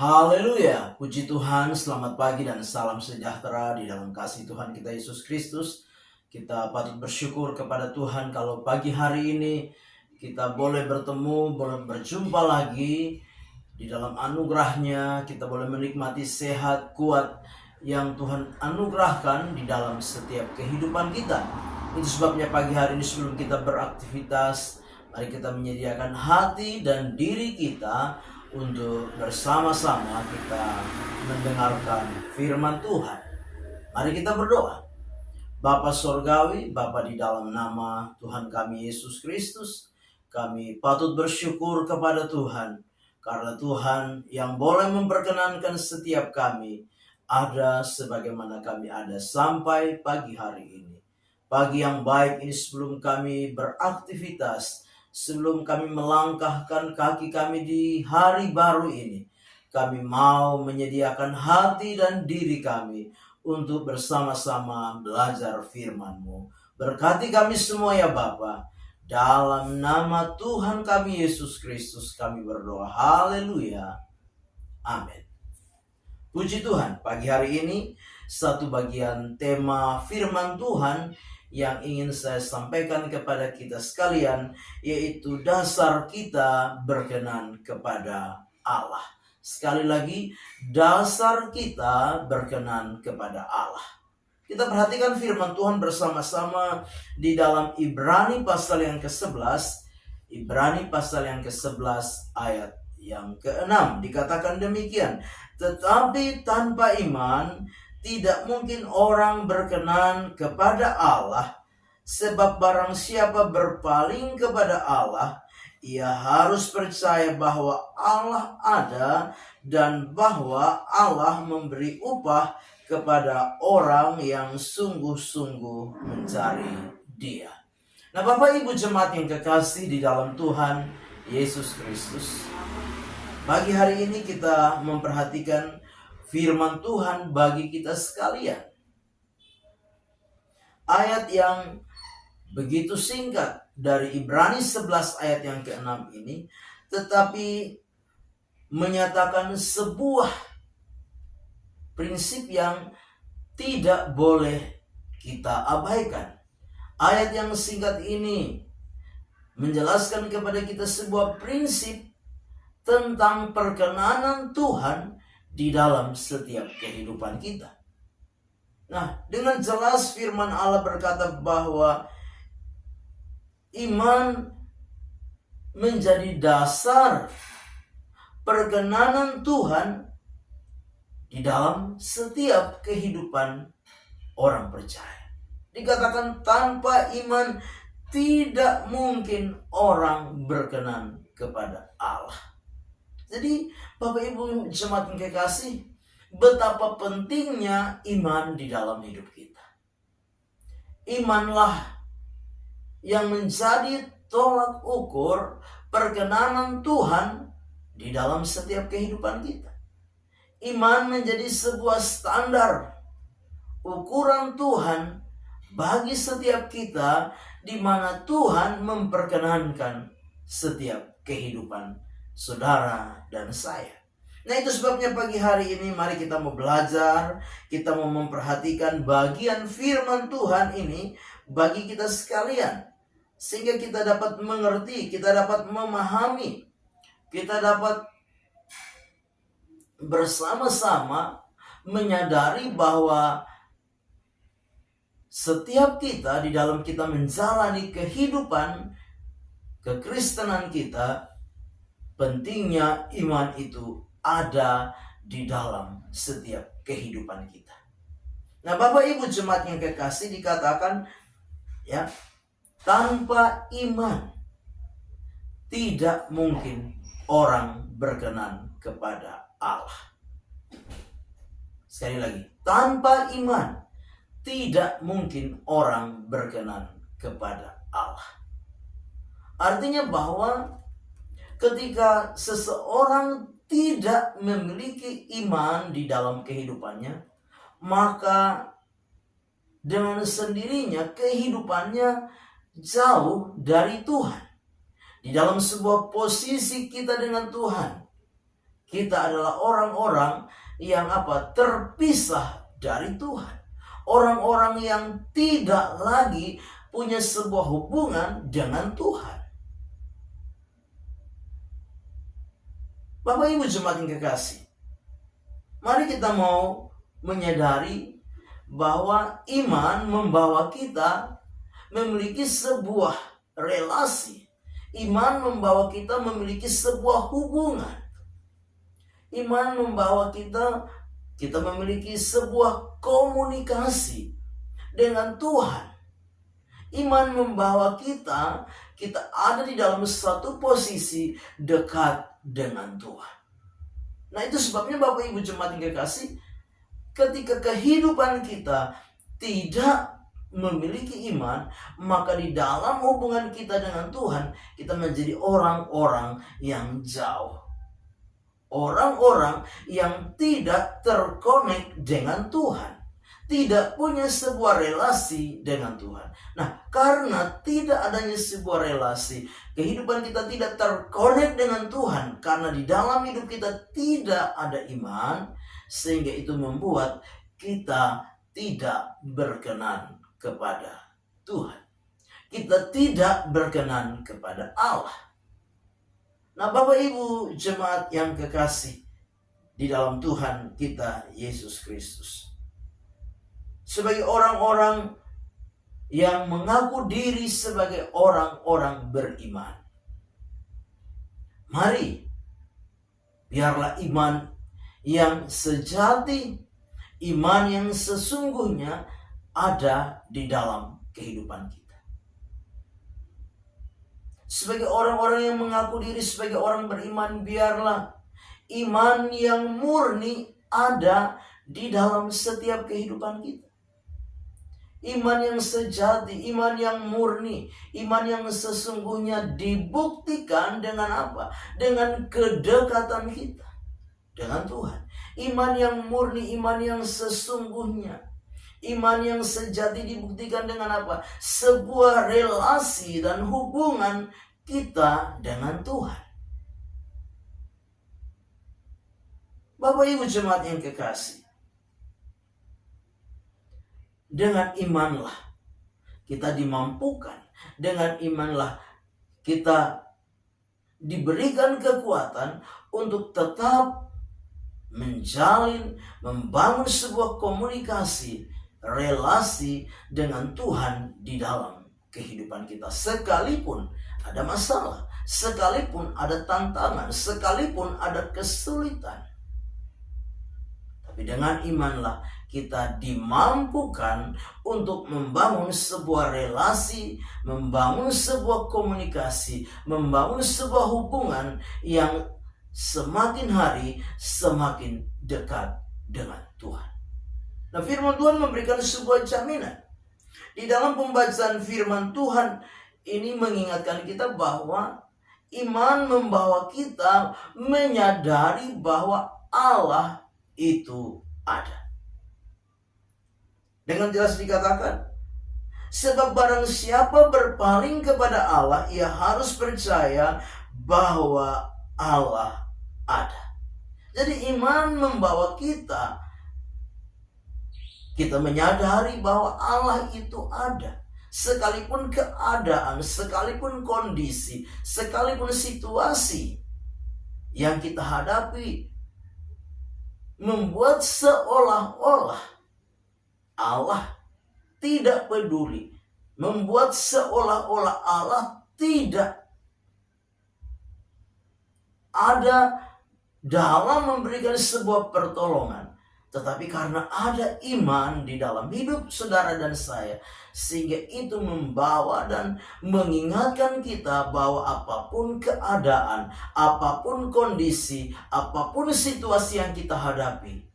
Haleluya, puji Tuhan, selamat pagi dan salam sejahtera di dalam kasih Tuhan kita Yesus Kristus. Kita patut bersyukur kepada Tuhan kalau pagi hari ini kita boleh bertemu, boleh berjumpa lagi di dalam anugerahnya. Kita boleh menikmati sehat, kuat yang Tuhan anugerahkan di dalam setiap kehidupan kita. Itu sebabnya pagi hari ini sebelum kita beraktivitas, mari kita menyediakan hati dan diri kita untuk bersama-sama kita mendengarkan firman Tuhan. Mari kita berdoa. Bapa Sorgawi, Bapa di dalam nama Tuhan kami Yesus Kristus, kami patut bersyukur kepada Tuhan, karena Tuhan yang boleh memperkenankan setiap kami ada sebagaimana kami ada sampai pagi hari ini. Pagi yang baik ini sebelum kami beraktivitas, sebelum kami melangkahkan kaki kami di hari baru ini, kami mau menyediakan hati dan diri kami untuk bersama-sama belajar firman-Mu. Berkati kami semua ya Bapa. Dalam nama Tuhan kami Yesus Kristus kami berdoa. Haleluya. Amin. Puji Tuhan, pagi hari ini satu bagian tema firman Tuhan yang ingin saya sampaikan kepada kita sekalian, yaitu dasar kita berkenan kepada Allah. Sekali lagi, dasar kita berkenan kepada Allah. Kita perhatikan firman Tuhan bersama-sama di dalam Ibrani pasal yang ke-11. Ibrani pasal yang ke-11 ayat yang ke-6 dikatakan demikian. Tetapi tanpa iman tidak mungkin orang berkenan kepada Allah, sebab barang siapa berpaling kepada Allah, ia harus percaya bahwa Allah ada dan bahwa Allah memberi upah kepada orang yang sungguh-sungguh mencari Dia. Nah, Bapak Ibu jemaat yang kekasih di dalam Tuhan Yesus Kristus, pagi hari ini kita memperhatikan firman Tuhan bagi kita sekalian. Ayat yang begitu singkat dari Ibrani 11 ayat yang ke-6 ini, tetapi menyatakan sebuah prinsip yang tidak boleh kita abaikan. Ayat yang singkat ini menjelaskan kepada kita sebuah prinsip tentang perkenanan Tuhan di dalam setiap kehidupan kita. Nah, dengan jelas firman Allah berkata bahwa iman menjadi dasar perkenanan Tuhan di dalam setiap kehidupan orang percaya. Dikatakan tanpa iman tidak mungkin orang berkenan kepada Allah. Jadi Bapak Ibu jemaat yang kekasih, betapa pentingnya iman di dalam hidup kita. Imanlah yang menjadi tolak ukur perkenanan Tuhan di dalam setiap kehidupan kita. Iman menjadi sebuah standar ukuran Tuhan bagi setiap kita, di mana Tuhan memperkenankan setiap kehidupan saudara dan saya. Nah, itu sebabnya pagi hari ini mari kita mau belajar, kita mau memperhatikan bagian firman Tuhan ini bagi kita sekalian, sehingga kita dapat mengerti, kita dapat memahami, kita dapat bersama-sama menyadari bahwa setiap kita di dalam kita menjalani kehidupan kekristenan kita, pentingnya iman itu ada di dalam setiap kehidupan kita. Nah, Bapak Ibu jemaat yang kekasih, dikatakan ya, tanpa iman tidak mungkin orang berkenan kepada Allah. Sekali lagi, tanpa iman tidak mungkin orang berkenan kepada Allah. Artinya bahwa ketika seseorang tidak memiliki iman di dalam kehidupannya, maka dengan sendirinya kehidupannya jauh dari Tuhan. Di dalam sebuah posisi kita dengan Tuhan, Kita adalah orang-orang yang terpisah dari Tuhan. Orang-orang yang tidak lagi punya sebuah hubungan dengan Tuhan. Bapak Ibu jemaat yang kekasih, mari kita mau menyadari bahwa iman membawa kita memiliki sebuah relasi. Iman membawa kita memiliki sebuah hubungan. Iman membawa kita memiliki sebuah komunikasi dengan Tuhan. Iman membawa kita ada di dalam satu posisi dekat dengan Tuhan. Nah, itu sebabnya Bapak Ibu jemaat yang kekasih, ketika kehidupan kita tidak memiliki iman, maka di dalam hubungan kita dengan Tuhan, kita menjadi orang-orang yang jauh. Orang-orang yang tidak terkonek dengan Tuhan, tidak punya sebuah relasi dengan Tuhan. Nah, karena tidak adanya sebuah relasi, kehidupan kita tidak terkonek dengan Tuhan, karena di dalam hidup kita tidak ada iman, sehingga itu membuat kita tidak berkenan kepada Tuhan. Kita tidak berkenan kepada Allah. Nah, Bapak Ibu jemaat yang kekasih di dalam Tuhan kita Yesus Kristus, sebagai orang-orang yang mengaku diri sebagai orang-orang beriman, mari biarlah iman yang sejati, iman yang sesungguhnya ada di dalam kehidupan kita. Sebagai orang-orang yang mengaku diri sebagai orang beriman, biarlah iman yang murni ada di dalam setiap kehidupan kita. Iman yang sejati, iman yang murni, iman yang sesungguhnya dibuktikan dengan apa? Dengan kedekatan kita dengan Tuhan. Iman yang murni, iman yang sesungguhnya, iman yang sejati dibuktikan dengan apa? Sebuah relasi dan hubungan kita dengan Tuhan. Bapak Ibu jemaat yang kekasih, dengan imanlah kita dimampukan, dengan imanlah kita diberikan kekuatan untuk tetap menjalin, membangun sebuah komunikasi, relasi dengan Tuhan di dalam kehidupan kita. Sekalipun ada masalah, sekalipun ada tantangan, sekalipun ada kesulitan, tapi dengan imanlah kita dimampukan untuk membangun sebuah relasi, membangun sebuah komunikasi, membangun sebuah hubungan yang semakin hari semakin dekat dengan Tuhan. Nah, firman Tuhan memberikan sebuah jaminan. Di dalam pembacaan firman Tuhan ini mengingatkan kita bahwa iman membawa kita menyadari bahwa Allah itu ada. Dengan jelas dikatakan, sebab barang siapa berpaling kepada Allah, ia harus percaya bahwa Allah ada. Jadi iman membawa kita menyadari bahwa Allah itu ada. Sekalipun keadaan, sekalipun kondisi, sekalipun situasi yang kita hadapi membuat seolah-olah Allah tidak peduli, membuat seolah-olah Allah tidak ada dalam memberikan sebuah pertolongan. Tetapi karena ada iman di dalam hidup saudara dan saya, sehingga itu membawa dan mengingatkan kita bahwa apapun keadaan, apapun kondisi, apapun situasi yang kita hadapi,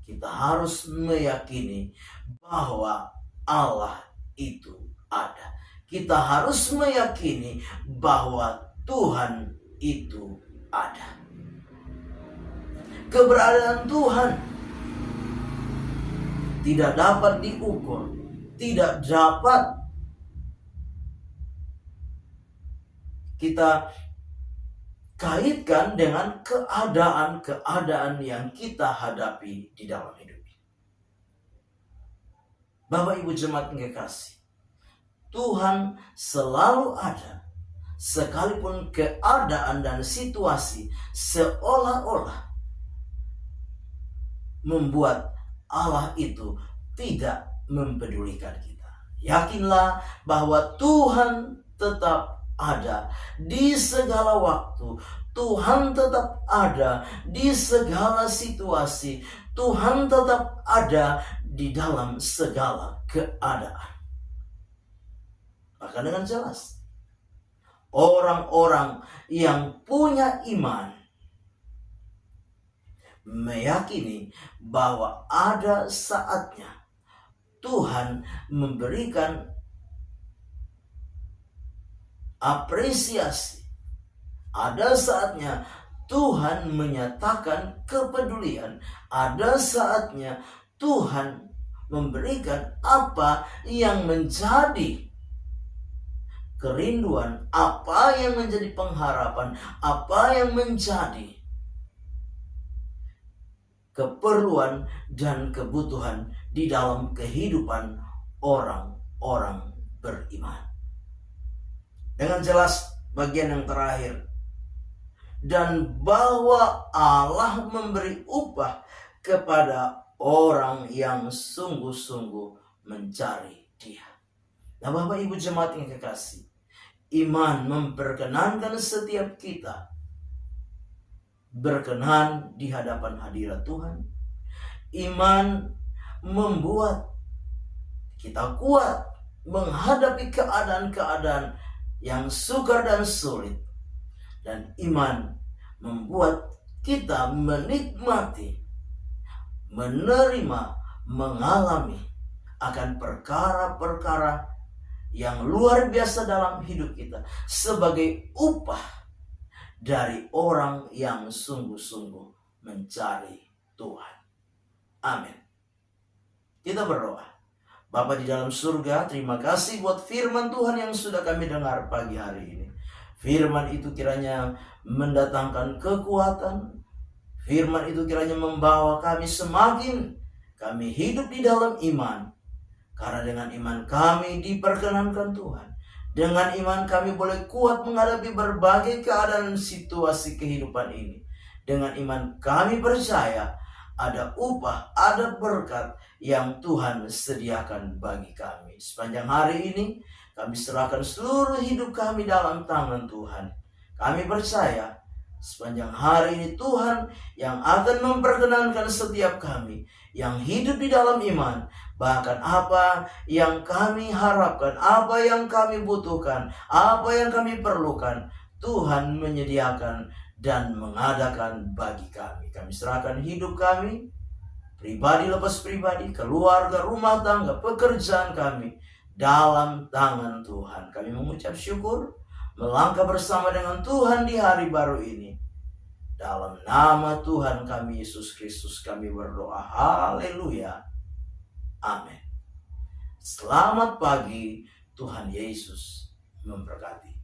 kita harus meyakini bahwa Allah itu ada. Kita harus meyakini bahwa Tuhan itu ada. Keberadaan Tuhan tidak dapat diukur, tidak dapat kita kaitkan dengan keadaan-keadaan yang kita hadapi di dalam hidup. Bapak Ibu jemaat yang kekasih, Tuhan selalu ada, sekalipun keadaan dan situasi seolah-olah membuat Allah itu tidak mempedulikan kita. Yakinlah bahwa Tuhan tetap ada di segala waktu. Tuhan tetap ada di segala situasi. Tuhan tetap ada di dalam segala keadaan. Maka dengan jelas, orang-orang yang punya iman meyakini bahwa ada saatnya Tuhan memberikan apresiasi. Ada saatnya Tuhan menyatakan kepedulian. Ada saatnya Tuhan memberikan apa yang menjadi kerinduan, apa yang menjadi pengharapan, apa yang menjadi keperluan dan kebutuhan di dalam kehidupan orang-orang beriman. Dengan jelas bagian yang terakhir, dan bahwa Allah memberi upah kepada orang yang sungguh-sungguh mencari Dia. Nah, Bapak Ibu jemaat yang kekasih, iman memperkenankan setiap kita berkenan di hadapan hadirat Tuhan. Iman membuat kita kuat menghadapi keadaan-keadaan yang sukar dan sulit. Dan iman membuat kita menikmati, menerima, mengalami akan perkara-perkara yang luar biasa dalam hidup kita sebagai upah dari orang yang sungguh-sungguh mencari Tuhan. Amin. Kita berdoa. Bapa di dalam surga, terima kasih buat firman Tuhan yang sudah kami dengar pagi hari ini. Firman itu kiranya mendatangkan kekuatan. Firman itu kiranya membawa kami semakin kami hidup di dalam iman. Karena dengan iman kami diperkenankan Tuhan. Dengan iman kami boleh kuat menghadapi berbagai keadaan dan situasi kehidupan ini. Dengan iman kami percaya ada upah, ada berkat yang Tuhan sediakan bagi kami. Sepanjang hari ini kami serahkan seluruh hidup kami dalam tangan Tuhan. Kami percaya sepanjang hari ini Tuhan yang akan memperkenankan setiap kami yang hidup di dalam iman. Bahkan apa yang kami harapkan, apa yang kami butuhkan, apa yang kami perlukan, Tuhan menyediakan dan mengadakan bagi kami. Kami serahkan hidup kami, pribadi lepas pribadi, keluarga, rumah tangga, pekerjaan kami dalam tangan Tuhan. Kami mengucap syukur, melangkah bersama dengan Tuhan di hari baru ini. Dalam nama Tuhan kami Yesus Kristus kami berdoa. Haleluya. Amin. Selamat pagi. Tuhan Yesus memberkati.